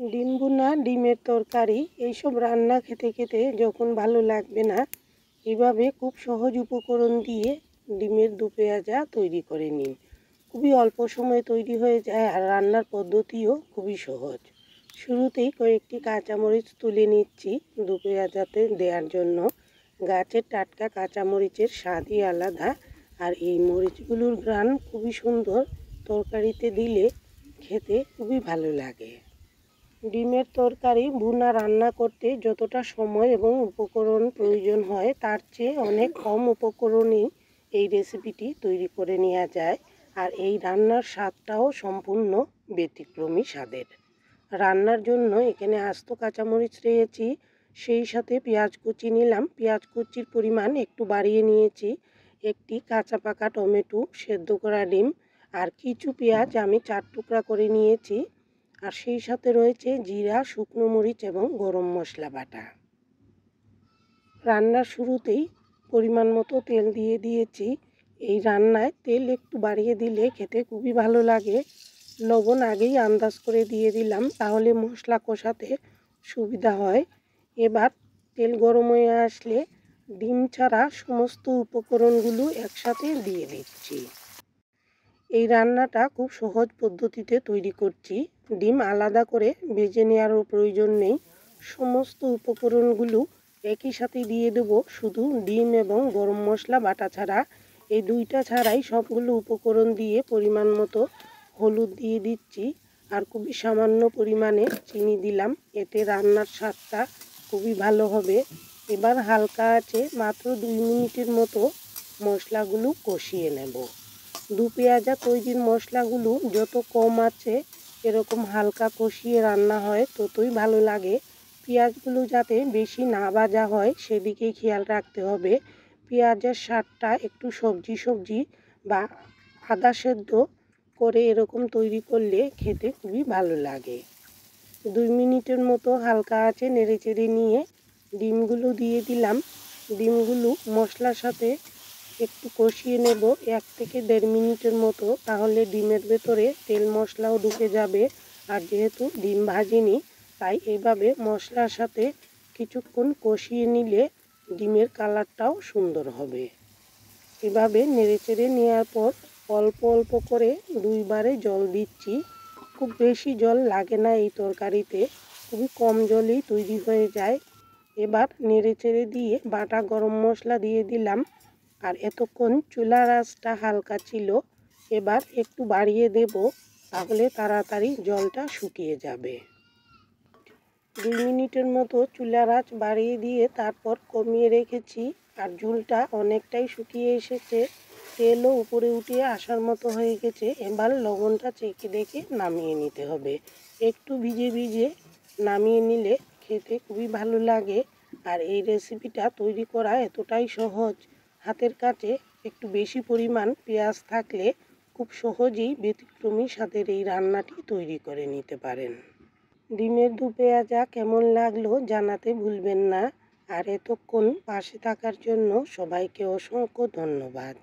ডিম ভুনা, ডিমের তরকারি এইসব রান্না খেতে খেতে যখন ভালো লাগবে না, এভাবে খুব সহজ উপকরণ দিয়ে ডিমের দু পেঁয়াজা তৈরি করে নিন। খুবই অল্প সময়ে তৈরি হয়ে যায় আর রান্নার পদ্ধতিও খুবই সহজ। শুরুতেই কয়েকটি কাঁচামরিচ তুলে নিচ্ছি দু পেঁয়াজাতে দেওয়ার জন্য। গাছের টাটকা কাঁচামরিচের স্বাদই আলাদা, আর এই মরিচগুলোর ঘ্রাণ খুবই সুন্দর, তরকারিতে দিলে খেতে খুবই ভালো লাগে। ডিমের তরকারি ভুনা রান্না করতে যতটা সময় এবং উপকরণ প্রয়োজন হয় তার চেয়ে অনেক কম উপকরণেই এই রেসিপিটি তৈরি করে নেওয়া যায়, আর এই রান্নার স্বাদটাও সম্পূর্ণ ব্যতিক্রমী স্বাদের। রান্নার জন্য এখানে আস্ত কাঁচামরিচ নিয়েছি, সেই সাথে পেঁয়াজ কুচি নিলাম। পেঁয়াজ কুচির পরিমাণ একটু বাড়িয়ে নিয়েছি। একটি কাঁচা পাকা টমেটো, সেদ্ধ করা ডিম আর কিছু পেঁয়াজ আমি 4 টুকরা করে নিয়েছি। আর সেই সাথে রয়েছে জিরা, শুকনো মরিচ এবং গরম মশলা বাটা। রান্নার শুরুতেই পরিমাণ মতো তেল দিয়ে দিয়েছি। এই রান্নায় তেল একটু বাড়িয়ে দিলে খেতে খুবই ভালো লাগে। লবণ আগেই আন্দাজ করে দিয়ে দিলাম, তাহলে মশলা কষাতে সুবিধা হয়। এবার তেল গরম হয়ে আসলে ডিম ছাড়া সমস্ত উপকরণগুলো একসাথে দিয়ে দিচ্ছি। এই রান্নাটা খুব সহজ পদ্ধতিতে তৈরি করছি। ডিম আলাদা করে ভেজে নেওয়ারও প্রয়োজন নেই। সমস্ত উপকরণগুলো একই সাথে দিয়ে দেবো, শুধু ডিম এবং গরম মশলা বাটা ছাড়া। এই দুইটা ছাড়াই সবগুলো উপকরণ দিয়ে পরিমাণ মতো হলুদ দিয়ে দিচ্ছি, আর খুবই সামান্য পরিমাণে চিনি দিলাম। এতে রান্নার স্বাদটা খুবই ভালো হবে। এবার হালকা আঁচে মাত্র 2 মিনিটের মতো মশলাগুলো কষিয়ে নেব। দু পেঁয়াজা তৈরির মশলাগুলো যত কম আছে এরকম হালকা কষিয়ে রান্না হয় ততই ভালো লাগে। পেঁয়াজগুলো যাতে বেশি না ভাজা হয় সেদিকেই খেয়াল রাখতে হবে। পেঁয়াজের স্বাদটা একটু সবজি সবজি বা আদা সেদ্ধ করে এরকম তৈরি করলে খেতে খুবই ভালো লাগে। 2 মিনিটের মতো হালকা আঁচে নেড়েচেড়ে নিয়ে ডিমগুলো দিয়ে দিলাম। ডিমগুলো মশলার সাথে একটু কষিয়ে নেব 1 থেকে 1.5 মিনিটের মতো, তাহলে ডিমের ভেতরে তেল মশলাও ঢুকে যাবে। আর যেহেতু ডিম ভাজিনি, তাই এইভাবে মশলার সাথে কিছুক্ষণ কষিয়ে নিলে ডিমের কালারটাও সুন্দর হবে। এভাবে নেড়েচেড়ে নেওয়ার পর অল্প অল্প করে 2 বারে জল দিচ্ছি। খুব বেশি জল লাগে না এই তরকারিতে, খুবই কম জলেই তৈরি হয়ে যায়। এবার নেড়েচেড়ে দিয়ে বাটা গরম মশলা দিয়ে দিলাম। আর এতক্ষণ চুলার আঁচটা হালকা ছিল, এবার একটু বাড়িয়ে দেব, তাহলে তাড়াতাড়ি জলটা শুকিয়ে যাবে। 2 মিনিটের মতো চুলার আঁচ বাড়িয়ে দিয়ে তারপর কমিয়ে রেখেছি, আর ঝোলটা অনেকটাই শুকিয়ে এসেছে, তেলও উপরে উঠে আসার মতো হয়ে গেছে। এবার লবণটা চেখে দেখে নামিয়ে নিতে হবে। একটু ভিজে ভিজে নামিয়ে নিলে খেতে খুবই ভালো লাগে। আর এই রেসিপিটা তৈরি করা এতটাই সহজ, হাতের কাছে একটু বেশি পরিমাণ পেঁয়াজ থাকলে খুব সহজেই ব্যতিক্রমী স্বাদের এই রান্নাটি তৈরি করে নিতে পারেন। ডিমের দু পেঁয়াজা কেমন লাগলো জানাতে ভুলবেন না। আর এতক্ষণ পাশে থাকার জন্য সবাইকে অসংখ্য ধন্যবাদ।